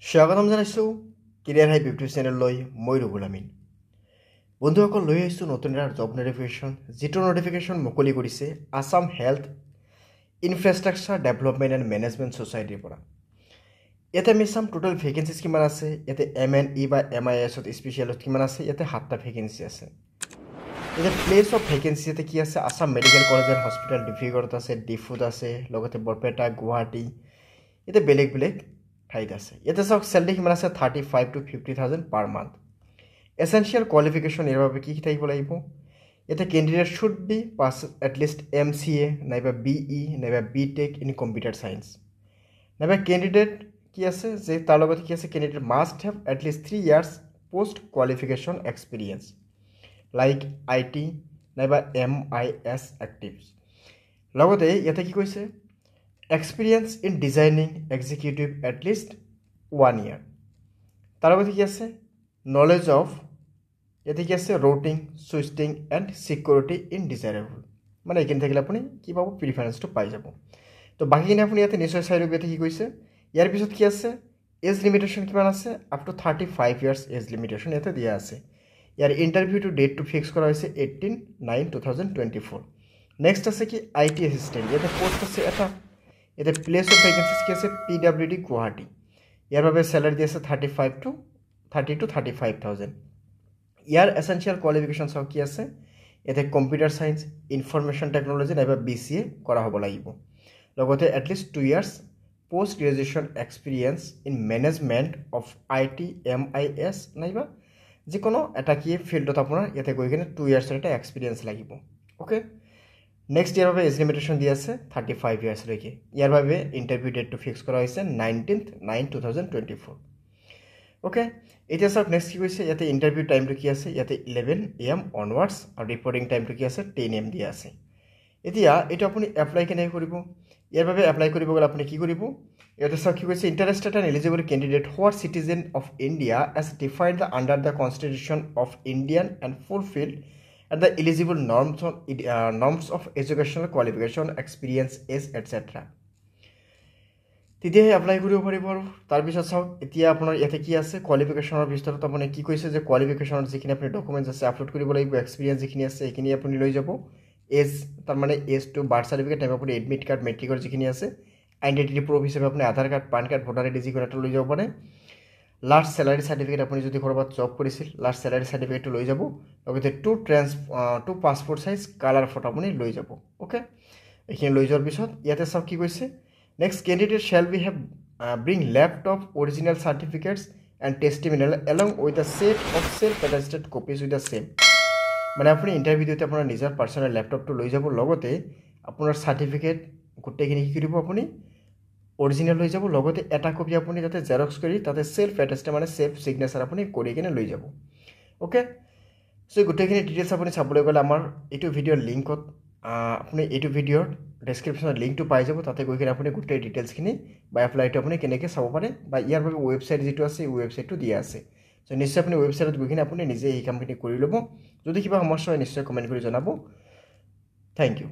স্বাগতম জানাইছোঁ career hype YouTube চেনেললৈ মই ৰুবুল আমিন। বন্ধুসকল, লৈ আহিছোঁ নতুন এটা জব নটিফিকেশ্যন, যিটো নটিফিকেশ্যন মুকলি কৰিছে Assam health infrastructure development and management ছ'চাইটিৰ পৰা। ইয়াতে আমি চাম টোটেল ভেকেঞ্চিজ কিমান আছে। ইয়াতে MNE বা MISত স্পেচিয়েলত কিমান আছে। ইয়াতে 7টা ভেকেঞ্চি আছে। ইয়াতে প্লেচ অফ ভেকেঞ্চি ইয়াতে কি আছে, Assam medical college and hospital ডিব্ৰুগড়ত আছে, ডিফুত আছে, লগতে বৰপেটা, গুৱাহাটী, ইয়াতে বেলেগ বেলেগ ঠাইত আছে। ইয়াতে চাওক চেলেৰি কিমান আছে, 35,000 to 50,000 per month. Essential qualification ইয়াৰ বাবে কি থাকিব লাগিব, ইয়াতে candidate should be pass at least MCA নাইবা BE নাইবা BTech ইন কম্পিউটাৰ চায়েন্স, নাইবা কেণ্ডিডেট কি আছে যে তাৰ লগত কি আছে, candidate must have at least 3 years post qualification experience like IT নাইবা MIS এক্টিভছ। লগতে ইয়াতে কি কৈছে, experience in designing executive at least 1 year। তাৰ লগতে কি আছে, নলেজ অফ, ইয়াতে কি আছে, routing, switching and security in designable, মানে এইখিনি থাকিলে আপুনি কি পাব, প্ৰিফাৰেঞ্চটো পাই যাব। তো বাকীখিনি আপুনি ইয়াতে নিশ্চয় চাই ল'ব। ইয়াতে কি কৈছে, ইয়াৰ পিছত কি আছে, এজ লিমিটেশ্যন কিমান আছে, up to 35 years age limitation ইয়াতে দিয়া আছে। ইয়াৰ ইণ্টাৰভিউটো ডেটটো ফিক্স কৰা হৈছে 18/9/2024। নেক্সট আছে কি IT এছিষ্টেণ্ট, ইয়াতে পোষ্ট আছে এটা। ইয়াতে প্লেচ অফ ভেকেঞ্চিজ কি আছে, PWD গুৱাহাটী। ইয়াৰ বাবে চেলাৰি দি আছে 30 to 35,000। ইয়াৰ এছেঞ্চিয়েল কোৱালিফিকেশ্যন চাওক কি আছে, ইয়াতে কম্পিউটাৰ চায়েন্স, ইনফৰমেশ্যন টেকন'লজি নাইবা BCA কৰা হ'ব লাগিব। লগতে at least 2 years post graduation experience in management of IT MIS নাইবা যিকোনো এটা কি ফিল্ডত আপোনাৰ ইয়াতে গৈ কিনে 2 years এটা এক্সপিৰিয়েঞ্চ লাগিব। অ'কে, নেক্সট ইয়াৰ বাবে এজ লিমিটেশ্যন দি আছে 35 yearsলৈকে। ইয়াৰ বাবে ইণ্টাৰভিউ ডেটটো ফিক্স কৰা হৈছে 19/9/2024। অ'কে, এতিয়া চাওক নেক্সট কি কৈছে, ইয়াতে ইণ্টাৰভিউ টাইমটো কি আছে, ইয়াতে 11 AM অনৱাৰ্ডছ, আৰু ৰিপৰ্টিং টাইমটো কি আছে 10 AM দিয়া আছে। এতিয়া এইটো আপুনি এপ্লাই কেনেকৈ কৰিব, ইয়াৰ বাবে এপ্লাই কৰিব গ'লে আপুনি কি কৰিব, ইয়াতে চাওক কি কৈছে, interested and eligible candidate who are citizen of India as defined under the constitution of Indian and fulfil and the eligible norms of educational qualification, experience, age, etc. তেতিয়াহে এপ্লাই কৰিব পাৰিব। আৰু তাৰপিছত চাওক এতিয়া আপোনাৰ ইয়াতে কি আছে, কোৱালিফিকেশ্যনৰ ভিতৰত আপুনি কি কৈছে যে কোৱালিফিকেশ্যনত যিখিনি আপুনি ডকুমেণ্টছ আছে আপলোড কৰিব লাগিব, এক্সপিৰিয়েঞ্চ যিখিনি আছে সেইখিনি আপুনি লৈ যাব। এজ তাৰমানে এজটো, বাৰ্থ চাৰ্টিফিকেট নাইবা আপুনি এডমিট কাৰ্ড, মেট্ৰিকৰ যিখিনি আছে, আইডেণ্টিটি প্ৰুফ হিচাপে আপুনি Aadhaar card, PAN card, voter ID যিকোনো এটা লৈ যাব পাৰে। লাষ্ট চেলাৰী চাৰ্টিফিকেট, আপুনি যদি ক'ৰবাত জব কৰিছিল লাষ্ট চেলাৰী চাৰ্টিফিকেটটো লৈ যাব। লগতে two passport size colour photo আপুনি লৈ যাব। অ'কে, এইখিনি লৈ যোৱাৰ পিছত ইয়াতে চাওক কি কৈছে, next candidate shall be have bring laptop, original certificates and testimonial along with the set of self attested copies with the same. মানে আপুনি ইণ্টাৰভিউ দিওঁতে আপোনাৰ নিজৰ পাৰ্চনেল লেপটপটো লৈ যাব, লগতে আপোনাৰ চাৰ্টিফিকেট গোটেইখিনি কি কৰিব, আপুনি অৰিজিনেল লৈ যাব, লগতে এটা কপি আপুনি তাতে জেৰক্স কৰি তাতে ছেল্ফ এটেষ্টেড মানে ছেল্ফ ছিগনেচাৰ আপুনি কৰি কিনে লৈ যাব। অ'কে, চ' গোটেইখিনি ডিটেইলছ আপুনি চাবলৈ গ'লে আমাৰ এইটো ভিডিঅ'ৰ লিংকত আপুনি এইটো ভিডিঅ'ৰ ডেছক্ৰিপশ্যনত লিংকটো পাই যাব। তাতে গৈ কিনে আপুনি গোটেই ডিটেইলছখিনি বা এপ্লাইটো আপুনি কেনেকৈ চাব পাৰে, বা ইয়াৰ বাবে ৱেবছাইট যিটো আছে এই ৱেবছাইটটো দিয়া আছে। চ' নিশ্চয় আপুনি ৱেবছাইটত গৈ কিনে আপুনি নিজে এই কামখিনি কৰি ল'ব। যদি কিবা সমস্যা হয় নিশ্চয় কমেণ্ট কৰি জনাব। Thank U.